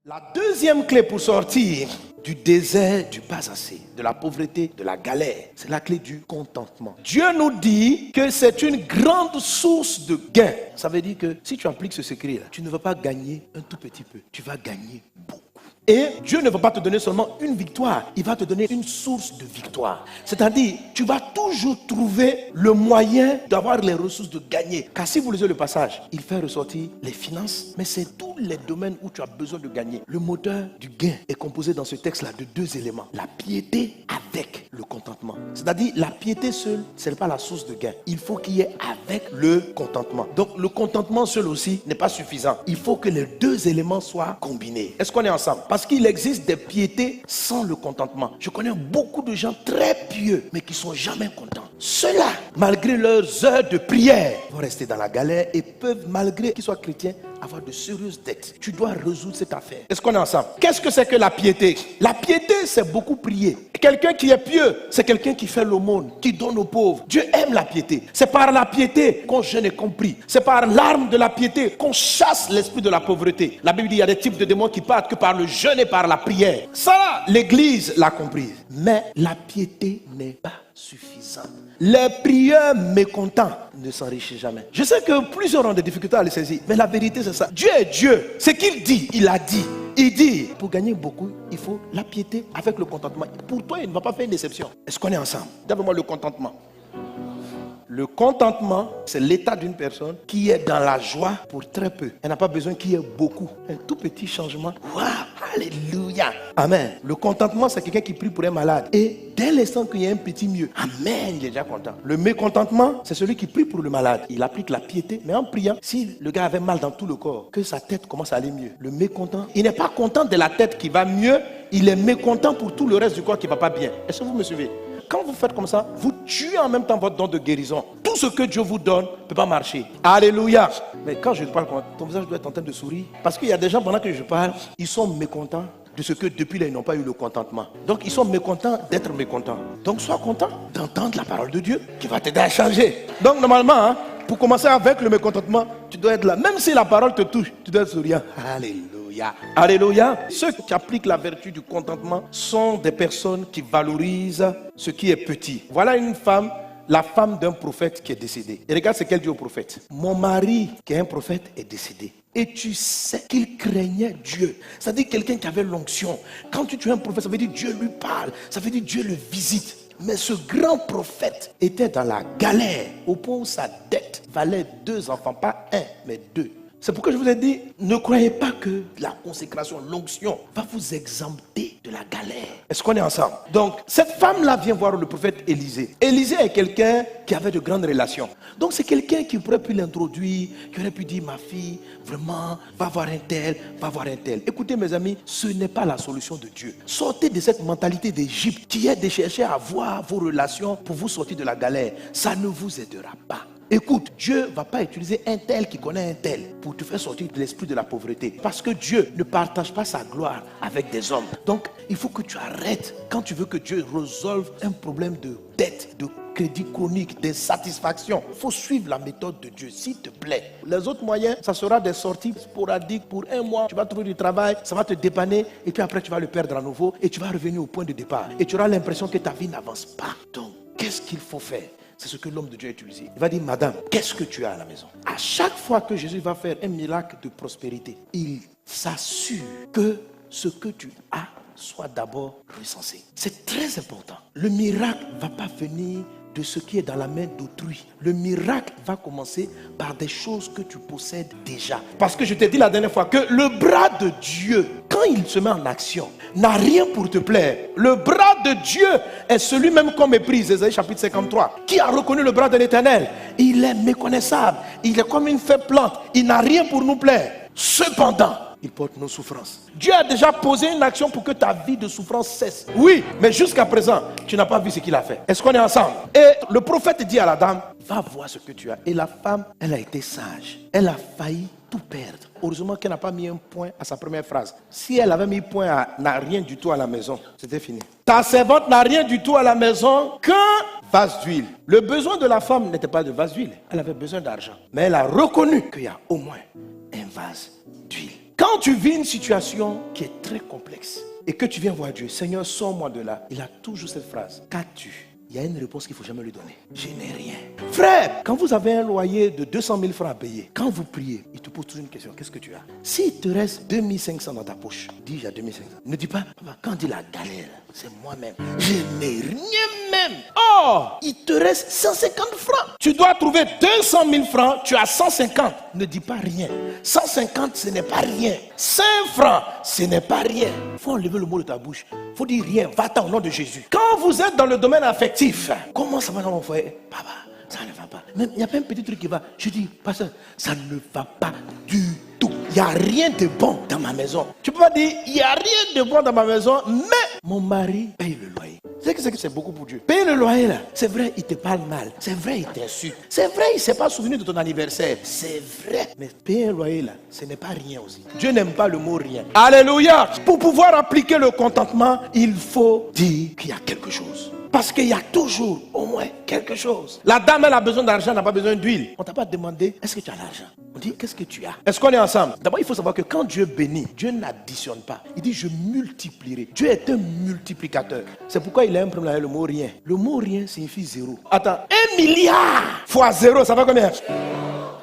La deuxième clé pour sortir du désert du pas assez, de la pauvreté, de la galère, c'est la clé du contentement. Dieu nous dit que c'est une grande source de gain. Ça veut dire que si tu appliques ce secret-là, tu ne vas pas gagner un tout petit peu, tu vas gagner beaucoup. Et Dieu ne va pas te donner seulement une victoire, il va te donner une source de victoire. C'est-à-dire, tu vas toujours trouver le moyen d'avoir les ressources de gagner. Car si vous lisez le passage, il fait ressortir les finances, mais c'est tous les domaines où tu as besoin de gagner. Le moteur du gain est composé dans ce texte-là de deux éléments. La piété avec le contentement. C'est-à-dire, la piété seule, ce n'est pas la source de gain. Il faut qu'il y ait avec le contentement. Donc, le contentement seul aussi n'est pas suffisant. Il faut que les deux éléments soient combinés. Est-ce qu'on est ensemble? Parce qu'il existe des piétés sans le contentement. Je connais beaucoup de gens très pieux, mais qui ne sont jamais contents. Ceux-là, malgré leurs heures de prière, vont rester dans la galère et peuvent, malgré qu'ils soient chrétiens, avoir de sérieuses dettes. Tu dois résoudre cette affaire. Est-ce qu'on est ensemble? Qu'est-ce que c'est que la piété? La piété, c'est beaucoup prier. Quelqu'un qui est pieux, c'est quelqu'un qui fait l'aumône, qui donne aux pauvres. Dieu aime la piété. C'est par la piété qu'on jeûne et qu'on prie. C'est par l'arme de la piété qu'on chasse l'esprit de la pauvreté. La Bible dit qu'il y a des types de démons qui partent que par le jeûne et par la prière. Ça, l'Église l'a compris. Mais la piété n'est pas suffisante. Les prieurs mécontents ne s'enrichissent jamais. Je sais que plusieurs ont des difficultés à le saisir, mais la vérité c'est ça. Dieu est Dieu. Ce qu'il dit, il a dit. Il dit, pour gagner beaucoup, il faut la piété avec le contentement. Pour toi, il ne va pas faire une déception. Est-ce qu'on est ensemble? Donne-moi le contentement. Le contentement, c'est l'état d'une personne qui est dans la joie pour très peu. Elle n'a pas besoin qu'il y ait beaucoup. Un tout petit changement. Waouh, alléluia. Amen. Le contentement, c'est quelqu'un qui prie pour un malade. Et dès l'instant qu'il y a un petit mieux, amen, il est déjà content. Le mécontentement, c'est celui qui prie pour le malade. Il applique la piété, mais en priant, si le gars avait mal dans tout le corps, que sa tête commence à aller mieux. Le mécontent, il n'est pas content de la tête qui va mieux, il est mécontent pour tout le reste du corps qui ne va pas bien. Est-ce que vous me suivez? Quand vous faites comme ça, vous tuez en même temps votre don de guérison. Tout ce que Dieu vous donne ne peut pas marcher. Alléluia. Mais quand je parle, ton visage doit être en train de sourire. Parce qu'il y a des gens, pendant que je parle, ils sont mécontents de ce que depuis là, ils n'ont pas eu le contentement. Donc, ils sont mécontents d'être mécontents. Donc, sois content d'entendre la parole de Dieu qui va t'aider à changer. Donc, normalement, pour commencer avec le mécontentement, tu dois être là. Même si la parole te touche, tu dois être souriant. Alléluia. Alléluia. Ceux qui appliquent la vertu du contentement sont des personnes qui valorisent ce qui est petit. Voilà une femme, la femme d'un prophète qui est décédé. Et regarde ce qu'elle dit au prophète. Mon mari, qui est un prophète, est décédé. Et tu sais qu'il craignait Dieu. C'est-à-dire quelqu'un qui avait l'onction. Quand tu es un prophète, ça veut dire Dieu lui parle. Ça veut dire Dieu le visite. Mais ce grand prophète était dans la galère, au point où sa dette valait 2 enfants, pas 1, mais 2. C'est pourquoi je vous ai dit, ne croyez pas que la consécration, l'onction va vous exempter de la galère. Est-ce qu'on est ensemble? Donc, cette femme-là vient voir le prophète Élisée. Élisée est quelqu'un qui avait de grandes relations. Donc, c'est quelqu'un qui pourrait pu l'introduire, qui aurait pu dire, ma fille, vraiment, va voir un tel, va voir un tel. Écoutez, mes amis, ce n'est pas la solution de Dieu. Sortez de cette mentalité d'Égypte qui est de chercher à voir vos relations pour vous sortir de la galère. Ça ne vous aidera pas. Écoute, Dieu ne va pas utiliser un tel qui connaît un tel pour te faire sortir de l'esprit de la pauvreté. Parce que Dieu ne partage pas sa gloire avec des hommes. Donc, il faut que tu arrêtes quand tu veux que Dieu résolve un problème de dette, de crédit chronique, d'insatisfaction. Il faut suivre la méthode de Dieu, s'il te plaît. Les autres moyens, ça sera des sorties sporadiques pour 1 mois. Tu vas trouver du travail, ça va te dépanner et puis après tu vas le perdre à nouveau et tu vas revenir au point de départ. Et tu auras l'impression que ta vie n'avance pas. Donc, qu'est-ce qu'il faut faire? C'est ce que l'homme de Dieu a utilisé. Il va dire, madame, qu'est-ce que tu as à la maison? À chaque fois que Jésus va faire un miracle de prospérité, il s'assure que ce que tu as soit d'abord recensé. C'est très important. Le miracle ne va pas venir de ce qui est dans la main d'autrui. Le miracle va commencer par des choses que tu possèdes déjà. Parce que je t'ai dit la dernière fois que le bras de Dieu, quand il se met en action, n'a rien pour te plaire. Le bras de Dieu est celui même qu'on méprise. Ésaïe chapitre 53. Qui a reconnu le bras de l'Éternel? Il est méconnaissable. Il est comme une faible plante. Il n'a rien pour nous plaire. Cependant, il porte nos souffrances. Dieu a déjà posé une action pour que ta vie de souffrance cesse. Oui, mais jusqu'à présent, tu n'as pas vu ce qu'il a fait. Est-ce qu'on est ensemble? Et le prophète dit à la dame, va voir ce que tu as. Et la femme, elle a été sage. Elle a failli tout perdre. Heureusement qu'elle n'a pas mis un point à sa première phrase. Si elle avait mis point à n'a rien du tout à la maison, c'était fini. Ta servante n'a rien du tout à la maison qu'un vase d'huile. Le besoin de la femme n'était pas de vase d'huile. Elle avait besoin d'argent. Mais elle a reconnu qu'il y a au moins un vase d'huile. Quand Quand tu vis une situation qui est très complexe et que tu viens voir Dieu, Seigneur, sors-moi de là, il a toujours cette phrase. Qu'as-tu? Il y a une réponse qu'il ne faut jamais lui donner. Je n'ai rien. Frère, quand vous avez un loyer de 200 000 francs à payer, quand vous priez, il te pose toujours une question. Qu'est-ce que tu as? S'il te reste 2500 dans ta poche, dis j'ai 2500. Ne dis pas, papa, quand dit la galère, c'est moi-même. Je n'ai rien même. Oh, il te reste 150 francs. Tu dois trouver 200 000 francs, tu as 150. Ne dis pas rien. 150, ce n'est pas rien. 5 francs, ce n'est pas rien. Il faut enlever le mot de ta bouche. Il faut dire rien. Va-t'en au nom de Jésus. Quand vous êtes dans le domaine affectif, comment ça va dans mon foyer? Papa, ça ne va pas. Même il n'y a pas un petit truc qui va. Je dis, pasteur, ça ne va pas du tout. Il n'y a rien de bon dans ma maison. Tu peux pas dire, il n'y a rien de bon dans ma maison, mais mon mari paye le loyer. C'est que c'est beaucoup pour Dieu. Payer le loyer là, c'est vrai, il te parle mal. C'est vrai, il t'insulte. C'est vrai, il ne s'est pas souvenu de ton anniversaire. C'est vrai. Mais payer un loyer là, ce n'est pas rien aussi. Dieu n'aime pas le mot rien. Alléluia. Pour pouvoir appliquer le contentement, il faut dire qu'il y a quelque chose. Parce qu'il y a toujours au moins quelque chose. La dame, elle a besoin d'argent, elle n'a pas besoin d'huile. On ne t'a pas demandé, est-ce que tu as l'argent? On dit, qu'est-ce que tu as? Est-ce qu'on est ensemble? D'abord, il faut savoir que quand Dieu bénit, Dieu n'additionne pas. Il dit, je multiplierai. Dieu est un multiplicateur. C'est pourquoi il a un problème avec le mot rien. Le mot rien signifie zéro. Attends, 1 milliard fois zéro, ça va combien?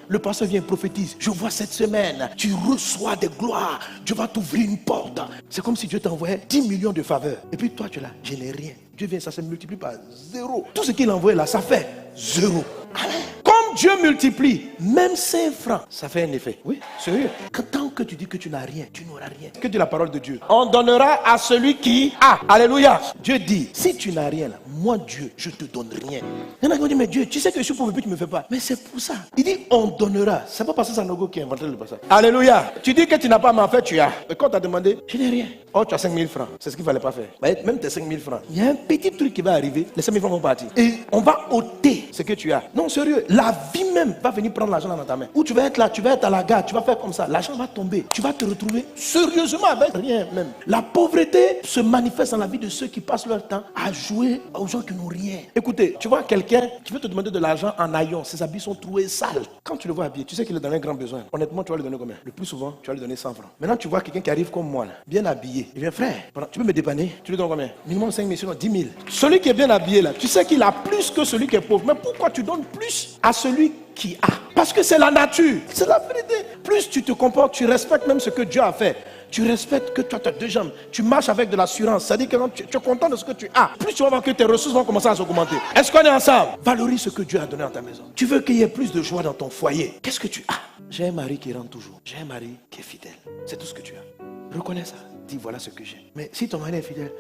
Le pasteur vient prophétise. Je vois cette semaine, tu reçois des gloires. Dieu va t'ouvrir une porte. C'est comme si Dieu t'envoyait 10 millions de faveurs. Et puis toi, tu es là, je n'ai rien. Dieu vient, ça se multiplie par zéro. Tout ce qu'il envoie là, ça fait zéro. Amen. Comme Dieu multiplie, même 5 francs, ça fait un effet. Oui, sérieux. Tant que tu dis que tu n'as rien, tu n'auras rien. Que dit la parole de Dieu? On donnera à celui qui a. Alléluia. Dieu dit, si tu n'as rien là, moi Dieu, je te donne rien. Il y en a qui ont dit, mais Dieu, tu sais que je suis pauvre et puis tu ne me fais pas. Mais c'est pour ça. Il dit, on donnera. C'est pas parce que c'est Sanogo qui a inventé le passage. Alléluia. Tu dis que tu n'as pas, mais en fait tu as. Mais quand tu as demandé, je n'ai rien. Oh, tu as 5 000 francs. C'est ce qu'il ne fallait pas faire. Même tes 5 000 francs. Il y a un petit truc qui va arriver. Les 5 000 francs vont partir. Et on va ôter ce que tu as. Non, sérieux. La vie même va venir prendre l'argent dans ta main. Ou tu vas être là, tu vas être à la gare, tu vas faire comme ça. L'argent va tomber. Tu vas te retrouver sérieusement avec rien même. La pauvreté se manifeste dans la vie de ceux qui passent leur temps à jouer aux gens qui n'ont rien. Écoutez, tu vois quelqu'un qui veut te demander de l'argent en haillons. Ses habits sont troués sales. Quand tu le vois habillé, tu sais qu'il est dans un grand besoin. Honnêtement, tu vas lui donner combien? Le plus souvent, tu vas lui donner 100 francs. Maintenant, tu vois quelqu'un qui arrive comme moi, là, bien habillé. Il vient, frère, tu peux me dépanner? Tu lui donnes combien? Minimum 5 000, sinon 10 000. Celui qui est bien habillé, là, tu sais qu'il a plus que celui qui est pauvre. Mais pourquoi tu donnes plus à celui qui a? Parce que c'est la nature. C'est la vérité. Plus tu te comportes, tu respectes même ce que Dieu a fait. Tu respectes que toi, tu as 2 jambes. Tu marches avec de l'assurance. C'est-à-dire que quand tu es content de ce que tu as, plus tu vas voir que tes ressources vont commencer à s'augmenter. Est-ce qu'on est ensemble? Valorise ce que Dieu a donné dans ta maison. Tu veux qu'il y ait plus de joie dans ton foyer. Qu'est-ce que tu as? J'ai un mari qui rentre toujours. J'ai un mari qui est fidèle. C'est tout ce que tu as. Reconnais ça. Dis voilà ce que j'ai. Mais si ton mari est fidèle,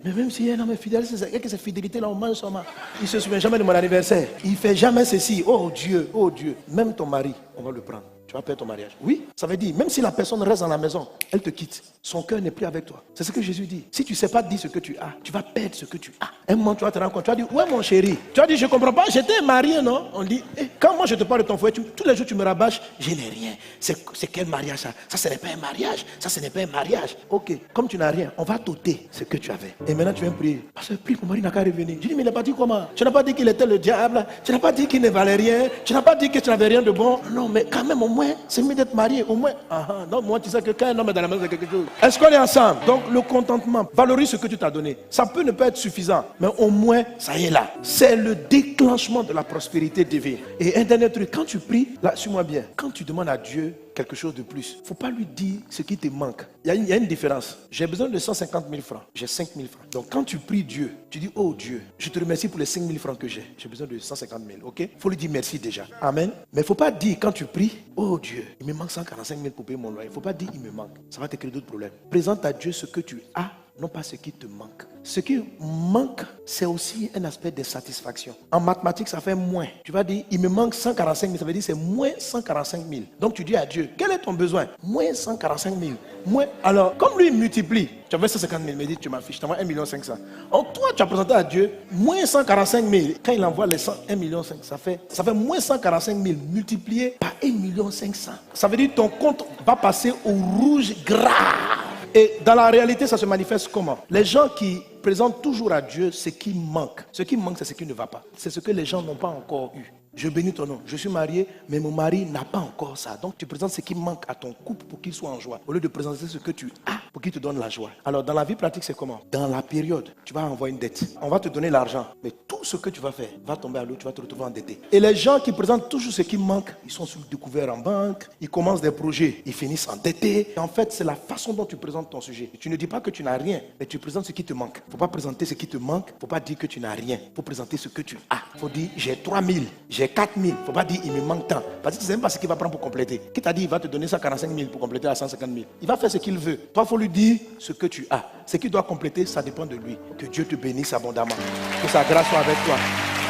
mais même si un homme est fidèle, c'est que cette fidélité-là, on mange seulement. Il ne se souvient jamais de mon anniversaire. Il ne fait jamais ceci. Oh Dieu, oh Dieu. Même ton mari, on va le prendre. Tu vas perdre ton mariage. Oui, ça veut dire, même si la personne reste dans la maison, elle te quitte. Son cœur n'est plus avec toi. C'est ce que Jésus dit. Si tu ne sais pas dire ce que tu as, tu vas perdre ce que tu as. Un moment, tu vas te rendre compte. Tu vas dire, ouais, mon chéri. Tu vas dire, je ne comprends pas, j'étais marié, non? On dit, quand moi je te parle de ton foyer, tous les jours tu me rabâches, je n'ai rien. C'est quel mariage ça? Ça, ce n'est pas un mariage. Ça, ce n'est pas un mariage. Ok, comme tu n'as rien, on va t'ôter ce que tu avais. Et maintenant, tu viens prier. Parce que prie, mon mari n'a qu'à revenir. Je dis, mais il n'a pas dit comment? Tu n'as pas dit qu'il était le diable. Tu n'as pas dit qu'il ne valait rien. Tu n'as pas dit que tu n'avais rien de bon. Non, mais quand même, au moins, c'est mieux d'être marié, au moins. Non, moi, tu sais que quand un homme est dans la maison, c'est quelque chose. Est-ce qu'on est ensemble? Donc, le contentement, valorise ce que tu t'as donné. Ça peut ne pas être suffisant, mais au moins, ça y est là. C'est le déclenchement de la prospérité divine. Et un dernier truc, quand tu pries, là, suis-moi bien, quand tu demandes à Dieu quelque chose de plus, il ne faut pas lui dire ce qui te manque. Il y a une différence. J'ai besoin de 150 000 francs. J'ai 5 000 francs. Donc quand tu pries Dieu, tu dis, oh Dieu, je te remercie pour les 5 000 francs que j'ai. J'ai besoin de 150 000. Ok? Il faut lui dire merci déjà. Amen. Mais il ne faut pas dire quand tu pries, oh Dieu, il me manque 145 000 pour payer mon loyer. Il ne faut pas dire il me manque. Ça va te créer d'autres problèmes. Présente à Dieu ce que tu as, non pas ce qui te manque. Ce qui manque, c'est aussi un aspect de satisfaction. En mathématiques, ça fait moins. Tu vas dire, il me manque 145 000, ça veut dire c'est moins 145 000. Donc tu dis à Dieu, quel est ton besoin? Moins 145 000. Moins. Alors, comme lui, il multiplie, tu avais 150 000, il me dit, tu m'affiches, tu envoies 1 500 000. Donc toi, tu as présenté à Dieu, moins 145 000. Quand il envoie les 1 500 000, ça fait moins 145 000 multiplié par 1 500 000. Ça veut dire que ton compte va passer au rouge grave. Et dans la réalité, ça se manifeste comment? Les gens qui présentent toujours à Dieu ce qui manque. Ce qui manque, c'est ce qui ne va pas. C'est ce que les gens n'ont pas encore eu. Je bénis ton nom. Je suis marié, mais mon mari n'a pas encore ça. Donc tu présentes ce qui manque à ton couple pour qu'il soit en joie. Au lieu de présenter ce que tu as pour qu'il te donne la joie. Alors dans la vie pratique, c'est comment? Dans la période, tu vas envoyer une dette. On va te donner l'argent. Mais tout ce que tu vas faire va tomber à l'eau, tu vas te retrouver endetté. Et les gens qui présentent toujours ce qui manque, ils sont sur le découvert en banque, ils commencent des projets, ils finissent endettés. Et en fait, c'est la façon dont tu présentes ton sujet. Tu ne dis pas que tu n'as rien, mais tu présentes ce qui te manque. Il ne faut pas présenter ce qui te manque, il ne faut pas dire que tu n'as rien. Il faut présenter ce que tu as. Il faut dire j'ai 3000, j'ai 4000. Il ne faut pas dire il me manque tant. Parce que tu ne sais même pas ce qu'il va prendre pour compléter. Qui t'a dit il va te donner 145 000 pour compléter à 150 000? Il va faire ce qu'il veut. Toi, il faut lui dire ce que tu as. Ce qu'il doit compléter, ça dépend de lui. Que Dieu te bénisse abondamment. Que sa grâce soit avec toi.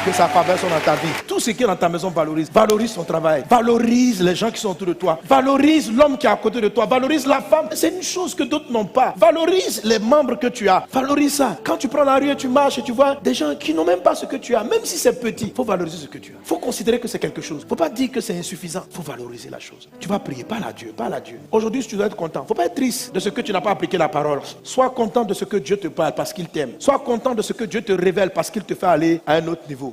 Que sa faveur soit dans ta vie. Tout ce qui est dans ta maison valorise. Valorise ton travail. Valorise les gens qui sont autour de toi. Valorise l'homme qui est à côté de toi. Valorise la femme. C'est une chose que d'autres n'ont pas. Valorise les membres que tu as. Valorise ça. Quand tu prends la rue et tu marches et tu vois des gens qui n'ont même pas ce que tu as, même si c'est petit, il faut valoriser ce que tu as. Il faut considérer que c'est quelque chose. Il ne faut pas dire que c'est insuffisant. Il faut valoriser la chose. Tu vas prier. Parle à Dieu. Parle à Dieu. Aujourd'hui, tu dois être content. Il ne faut pas être triste de ce que tu n'as pas appliqué la parole. Sois content de ce que Dieu te parle parce qu'il t'aime. Sois content de ce que Dieu te révèle parce qu'il te fait aller à un autre niveau.